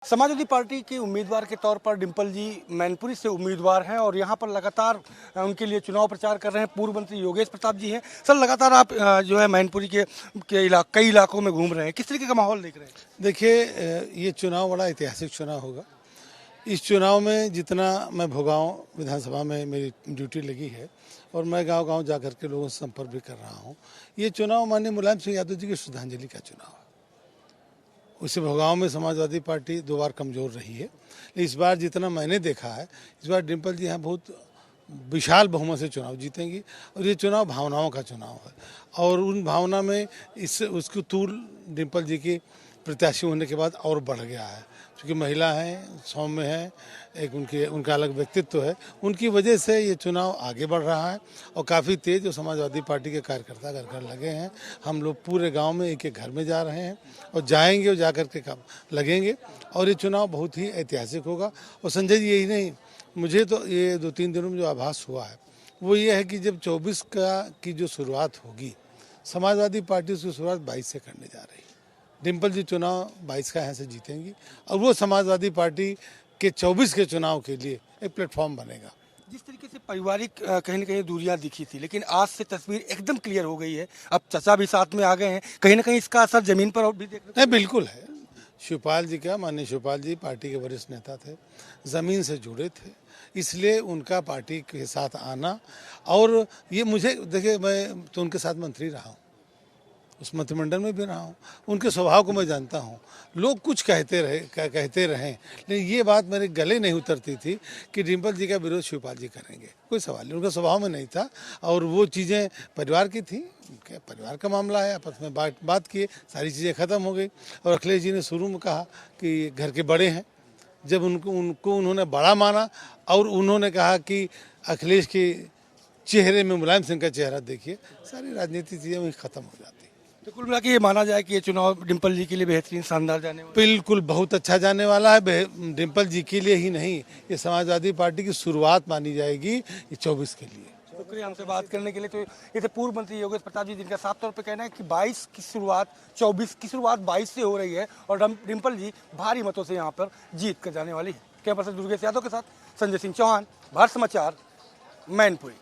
Samajwadi party के उम्मीदवार के तौर पर डिंपल जी मैनपुरी से उम्मीदवार हैं और यहां पर लगातार उनके लिए चुनाव प्रचार कर रहे हैं। पूर्व मंत्री योगेश प्रताप जी हैं। सर, लगातार आप जो है मैनपुरी के कई इलाकों में घूम रहे हैं, किस तरीके का माहौल देख रहे हैं? देखिए, ये चुनाव बड़ा ऐतिहासिक चुनाव होगा। इस चुनाव में जितना मैं भोगांव विधानसभा में मेरी ड्यूटी लगी है और मैं गांव-गांव जा कर के लोगों से संपर्क भी कर रहा हूं। ये चुनाव माननीय मुलायम सिंह यादव जी की श्रद्धांजलि का चुनाव है। उसे भोगांव में समाजवादी पार्टी 2 बार कमज़ोर रही है। इस बार जितना मैंने देखा है, इस बार डिंपल जी यहाँ बहुत विशाल बहुमत से चुनाव जीतेंगी और ये चुनाव भावनाओं का चुनाव है और उन भावना में उसकी तूल डिंपल जी की प्रत्याशी होने के बाद और बढ़ गया है। क्योंकि महिला हैं, सौम्य हैं, एक उनका अलग व्यक्तित्व है, उनकी वजह से ये चुनाव आगे बढ़ रहा है और काफ़ी तेज़ जो समाजवादी पार्टी के कार्यकर्ता घर घर लगे हैं। हम लोग पूरे गांव में एक एक घर में जा रहे हैं और जाएंगे और जाकर के काम लगेंगे और ये चुनाव बहुत ही ऐतिहासिक होगा। और संजय जी, यही नहीं, मुझे तो ये 2-3 दिनों में जो आभास हुआ है वो ये है कि जब 24 की जो शुरुआत होगी, समाजवादी पार्टी उसकी शुरुआत 22 से करने जा रही है। डिंपल जी चुनाव 22 का यहाँ से जीतेंगी और वो समाजवादी पार्टी के 24 के चुनाव के लिए एक प्लेटफॉर्म बनेगा। जिस तरीके से पारिवारिक कहीं न कहीं दूरियां दिखी थी, लेकिन आज से तस्वीर एकदम क्लियर हो गई है। अब चाचा भी साथ में आ गए हैं, कहीं ना कहीं इसका असर जमीन पर भी देख नहीं, बिल्कुल है। शिवपाल जी का, माननीय शिवपाल जी पार्टी के वरिष्ठ नेता थे, ज़मीन से जुड़े थे, इसलिए उनका पार्टी के साथ आना और ये मुझे, देखिए, मैं तो उनके साथ मंत्री रहा हूँ, उस मंत्रिमंडल में भी रहा हूँ, उनके स्वभाव को मैं जानता हूँ। लोग कुछ कहते रहें, लेकिन ये बात मेरे गले नहीं उतरती थी कि डिंपल जी का विरोध शिवपाल जी करेंगे। कोई सवाल नहीं, उनका स्वभाव में नहीं था और वो चीज़ें परिवार की थी, उनके परिवार का मामला है, आपस में बात किए, सारी चीज़ें ख़त्म हो गई। और अखिलेश जी ने शुरू में कहा कि घर के बड़े हैं, जब उनको उन्होंने बड़ा माना और उन्होंने कहा कि अखिलेश के चेहरे में मुलायम सिंह का चेहरा देखिए, सारी राजनीतिक चीज़ें वहीं ख़त्म हो जाती। तो कुल मिला के ये माना जाए कि ये चुनाव डिंपल जी के लिए बेहतरीन, शानदार जाने वाला। बिल्कुल बहुत अच्छा जाने वाला है। डिंपल जी के लिए ही नहीं, ये समाजवादी पार्टी की शुरुआत मानी जाएगी ये 24 के लिए। शुक्रिया हमसे बात करने के लिए। तो ये थे पूर्व मंत्री योगेश प्रताप जी, जिनका साफ तौर पे कहना है कि 22 की शुरुआत 24 की शुरुआत 22 से हो रही है और डिंपल जी भारी मतों से यहाँ पर जीत कर जाने वाली है। कैमरा पर्सन दुर्गेश यादव के साथ संजय सिंह चौहान, भारत समाचार, मैनपुरी।